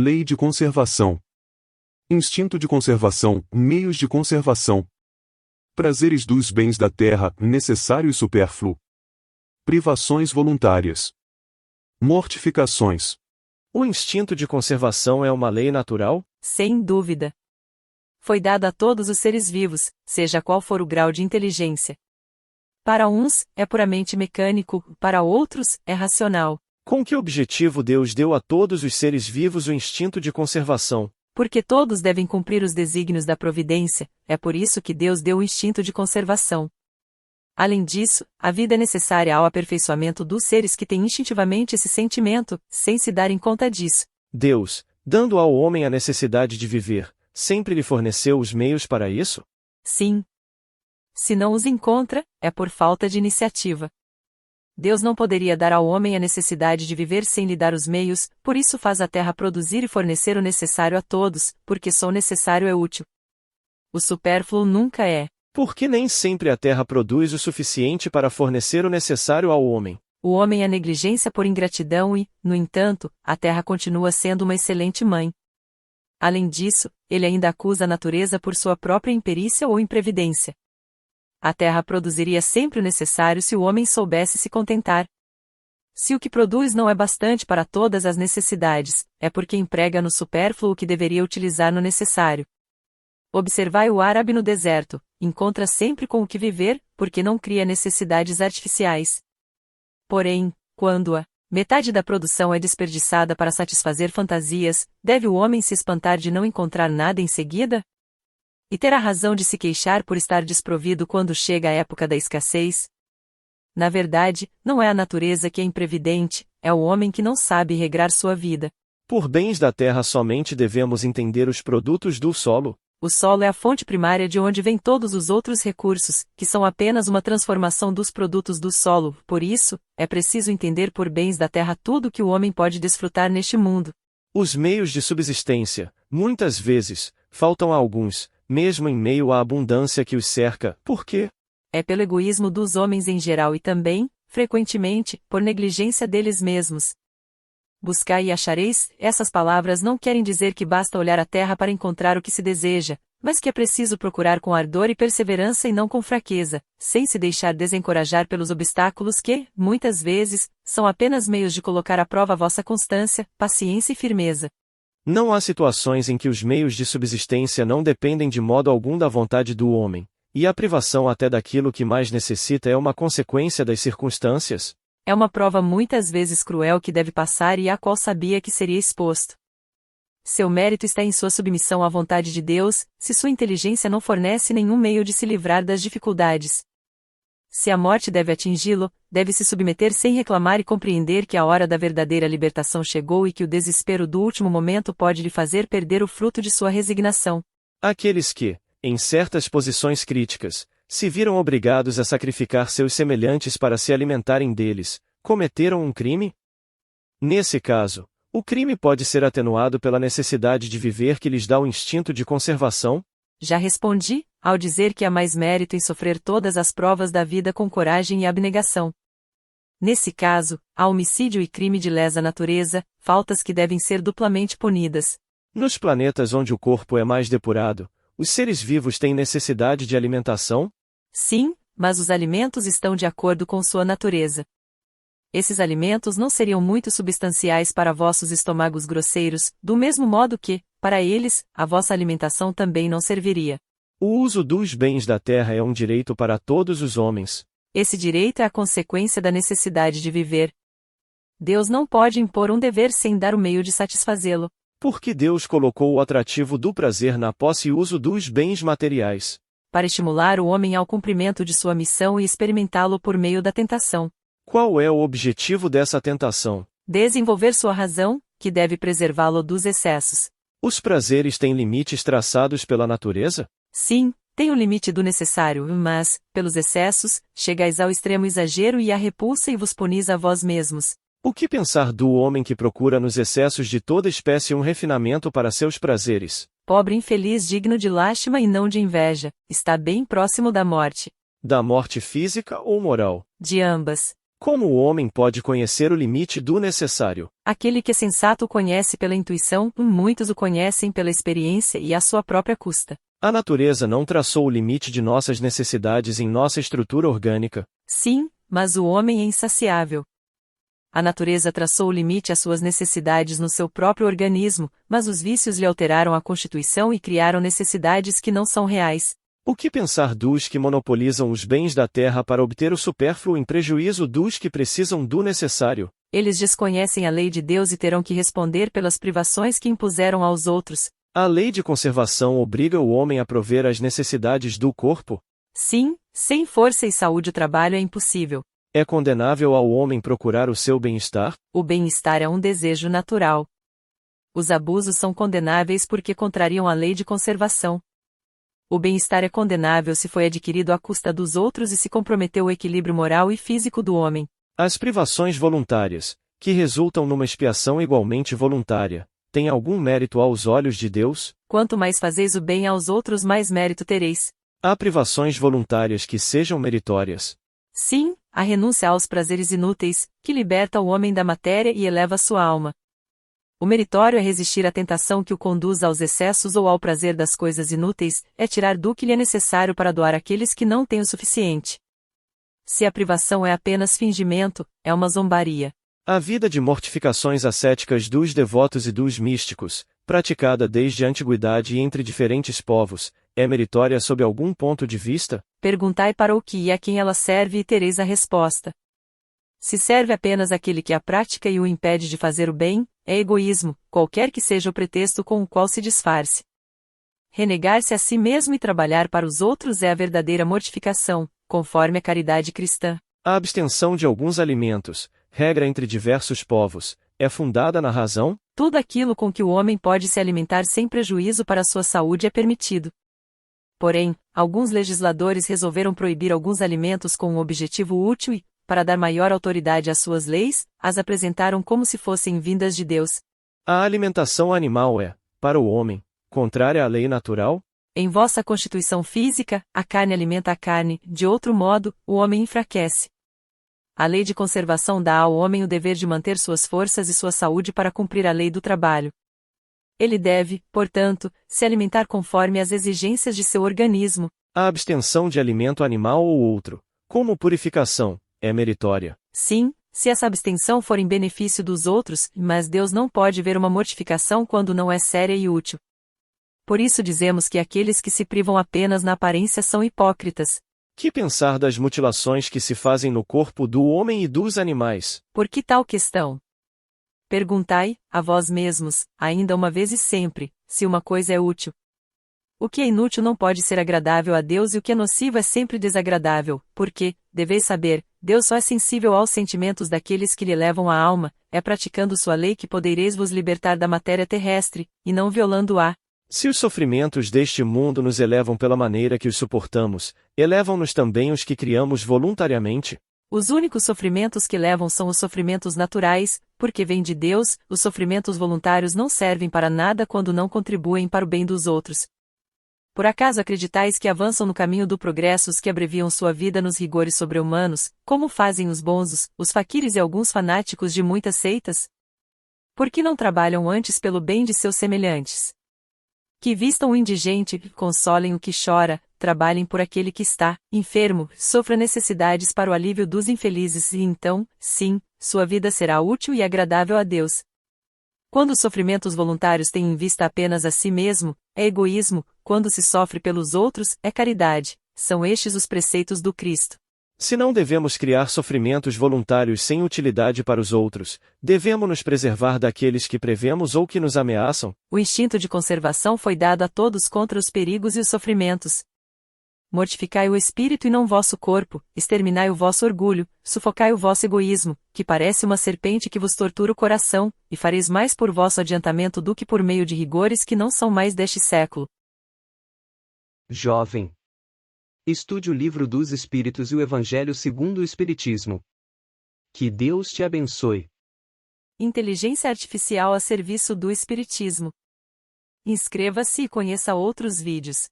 Lei de conservação. Instinto de conservação, meios de conservação. Prazeres dos bens da terra, necessário e supérfluo. Privações voluntárias. Mortificações. O instinto de conservação é uma lei natural? Sem dúvida. Foi dado a todos os seres vivos, seja qual for o grau de inteligência. Para uns, é puramente mecânico, para outros, é racional. Com que objetivo Deus deu a todos os seres vivos o instinto de conservação? Porque todos devem cumprir os desígnios da providência, é por isso que Deus deu o instinto de conservação. Além disso, a vida é necessária ao aperfeiçoamento dos seres que têm instintivamente esse sentimento, sem se darem conta disso. Deus, dando ao homem a necessidade de viver, sempre lhe forneceu os meios para isso? Sim. Se não os encontra, é por falta de iniciativa. Deus não poderia dar ao homem a necessidade de viver sem lhe dar os meios, por isso faz a terra produzir e fornecer o necessário a todos, porque só o necessário é útil. O supérfluo nunca é. Porque nem sempre a terra produz o suficiente para fornecer o necessário ao homem. O homem é negligência por ingratidão e, no entanto, a terra continua sendo uma excelente mãe. Além disso, ele ainda acusa a natureza por sua própria imperícia ou imprevidência. A terra produziria sempre o necessário se o homem soubesse se contentar. Se o que produz não é bastante para todas as necessidades, é porque emprega no supérfluo o que deveria utilizar no necessário. Observai o árabe no deserto, encontra sempre com o que viver, porque não cria necessidades artificiais. Porém, quando a metade da produção é desperdiçada para satisfazer fantasias, deve o homem se espantar de não encontrar nada em seguida? E terá razão de se queixar por estar desprovido quando chega a época da escassez? Na verdade, não é a natureza que é imprevidente, é o homem que não sabe regrar sua vida. Por bens da terra somente devemos entender os produtos do solo. O solo é a fonte primária de onde vêm todos os outros recursos, que são apenas uma transformação dos produtos do solo, por isso, é preciso entender por bens da terra tudo que o homem pode desfrutar neste mundo. Os meios de subsistência, muitas vezes, faltam a alguns, mesmo em meio à abundância que os cerca. Por quê? É pelo egoísmo dos homens em geral e também, frequentemente, por negligência deles mesmos. Buscai e achareis, essas palavras não querem dizer que basta olhar a terra para encontrar o que se deseja, mas que é preciso procurar com ardor e perseverança e não com fraqueza, sem se deixar desencorajar pelos obstáculos que, muitas vezes, são apenas meios de colocar à prova a vossa constância, paciência e firmeza. Não há situações em que os meios de subsistência não dependem de modo algum da vontade do homem, e a privação até daquilo que mais necessita é uma consequência das circunstâncias? É uma prova muitas vezes cruel que deve passar e à qual sabia que seria exposto. Seu mérito está em sua submissão à vontade de Deus, se sua inteligência não fornece nenhum meio de se livrar das dificuldades. Se a morte deve atingi-lo, deve se submeter sem reclamar e compreender que a hora da verdadeira libertação chegou e que o desespero do último momento pode lhe fazer perder o fruto de sua resignação. Aqueles que, em certas posições críticas, se viram obrigados a sacrificar seus semelhantes para se alimentarem deles, cometeram um crime? Nesse caso, o crime pode ser atenuado pela necessidade de viver que lhes dá o instinto de conservação? Já respondi, ao dizer que há mais mérito em sofrer todas as provas da vida com coragem e abnegação. Nesse caso, há homicídio e crime de lesa natureza, faltas que devem ser duplamente punidas. Nos planetas onde o corpo é mais depurado, os seres vivos têm necessidade de alimentação? Sim, mas os alimentos estão de acordo com sua natureza. Esses alimentos não seriam muito substanciais para vossos estômagos grosseiros, do mesmo modo que, para eles, a vossa alimentação também não serviria. O uso dos bens da terra é um direito para todos os homens. Esse direito é a consequência da necessidade de viver. Deus não pode impor um dever sem dar o meio de satisfazê-lo. Porque Deus colocou o atrativo do prazer na posse e uso dos bens materiais. Para estimular o homem ao cumprimento de sua missão e experimentá-lo por meio da tentação. Qual é o objetivo dessa tentação? Desenvolver sua razão, que deve preservá-lo dos excessos. Os prazeres têm limites traçados pela natureza? Sim, tem o limite do necessário, mas, pelos excessos, chegais ao extremo exagero e à repulsa e vos punis a vós mesmos. O que pensar do homem que procura nos excessos de toda espécie um refinamento para seus prazeres? Pobre infeliz digno de lástima e não de inveja, está bem próximo da morte. Da morte física ou moral? De ambas. Como o homem pode conhecer o limite do necessário? Aquele que é sensato o conhece pela intuição, muitos o conhecem pela experiência e à sua própria custa. A natureza não traçou o limite de nossas necessidades em nossa estrutura orgânica. Sim, mas o homem é insaciável. A natureza traçou o limite às suas necessidades no seu próprio organismo, mas os vícios lhe alteraram a constituição e criaram necessidades que não são reais. O que pensar dos que monopolizam os bens da terra para obter o supérfluo em prejuízo dos que precisam do necessário? Eles desconhecem a lei de Deus e terão que responder pelas privações que impuseram aos outros. A lei de conservação obriga o homem a prover as necessidades do corpo? Sim, sem força e saúde o trabalho é impossível. É condenável ao homem procurar o seu bem-estar? O bem-estar é um desejo natural. Os abusos são condenáveis porque contrariam a lei de conservação. O bem-estar é condenável se foi adquirido à custa dos outros e se comprometeu o equilíbrio moral e físico do homem. As privações voluntárias, que resultam numa expiação igualmente voluntária, têm algum mérito aos olhos de Deus? Quanto mais fazeis o bem aos outros, mais mérito tereis. Há privações voluntárias que sejam meritórias? Sim, a renúncia aos prazeres inúteis, que liberta o homem da matéria e eleva sua alma. O meritório é resistir à tentação que o conduz aos excessos ou ao prazer das coisas inúteis, é tirar do que lhe é necessário para doar àqueles que não têm o suficiente. Se a privação é apenas fingimento, é uma zombaria. A vida de mortificações ascéticas dos devotos e dos místicos, praticada desde a antiguidade e entre diferentes povos, é meritória sob algum ponto de vista? Perguntai para o que e a quem ela serve e tereis a resposta. Se serve apenas àquele que a pratica e o impede de fazer o bem, é egoísmo, qualquer que seja o pretexto com o qual se disfarce. Renegar-se a si mesmo e trabalhar para os outros é a verdadeira mortificação, conforme a caridade cristã. A abstenção de alguns alimentos, regra entre diversos povos, é fundada na razão? Tudo aquilo com que o homem pode se alimentar sem prejuízo para a sua saúde é permitido. Porém, alguns legisladores resolveram proibir alguns alimentos com um objetivo útil e, para dar maior autoridade às suas leis, as apresentaram como se fossem vindas de Deus. A alimentação animal é, para o homem, contrária à lei natural? Em vossa constituição física, a carne alimenta a carne, de outro modo, o homem enfraquece. A lei de conservação dá ao homem o dever de manter suas forças e sua saúde para cumprir a lei do trabalho. Ele deve, portanto, se alimentar conforme as exigências de seu organismo. A abstenção de alimento animal ou outro, como purificação, é meritória. Sim, se essa abstenção for em benefício dos outros, mas Deus não pode ver uma mortificação quando não é séria e útil. Por isso dizemos que aqueles que se privam apenas na aparência são hipócritas. Que pensar das mutilações que se fazem no corpo do homem e dos animais? Por que tal questão? Perguntai, a vós mesmos, ainda uma vez e sempre, se uma coisa é útil. O que é inútil não pode ser agradável a Deus e o que é nocivo é sempre desagradável, porque, deveis saber, Deus só é sensível aos sentimentos daqueles que lhe levam a alma, é praticando sua lei que podereis vos libertar da matéria terrestre, e não violando-a. Se os sofrimentos deste mundo nos elevam pela maneira que os suportamos, elevam-nos também os que criamos voluntariamente? Os únicos sofrimentos que levam são os sofrimentos naturais, porque vêm de Deus, os sofrimentos voluntários não servem para nada quando não contribuem para o bem dos outros. Por acaso acreditais que avançam no caminho do progresso os que abreviam sua vida nos rigores sobre-humanos, como fazem os bonzos, os faquires e alguns fanáticos de muitas seitas? Por que não trabalham antes pelo bem de seus semelhantes? Que vistam o indigente, consolem o que chora, trabalhem por aquele que está enfermo, sofra necessidades para o alívio dos infelizes e então, sim, sua vida será útil e agradável a Deus. Quando os sofrimentos voluntários têm em vista apenas a si mesmo, é egoísmo, quando se sofre pelos outros, é caridade. São estes os preceitos do Cristo. Se não devemos criar sofrimentos voluntários sem utilidade para os outros, devemos nos preservar daqueles que prevemos ou que nos ameaçam? O instinto de conservação foi dado a todos contra os perigos e os sofrimentos. Mortificai o espírito e não vosso corpo, exterminai o vosso orgulho, sufocai o vosso egoísmo, que parece uma serpente que vos tortura o coração, e fareis mais por vosso adiantamento do que por meio de rigores que não são mais deste século. Jovem, estude o Livro dos Espíritos e o Evangelho segundo o Espiritismo. Que Deus te abençoe. Inteligência artificial a serviço do Espiritismo. Inscreva-se e conheça outros vídeos.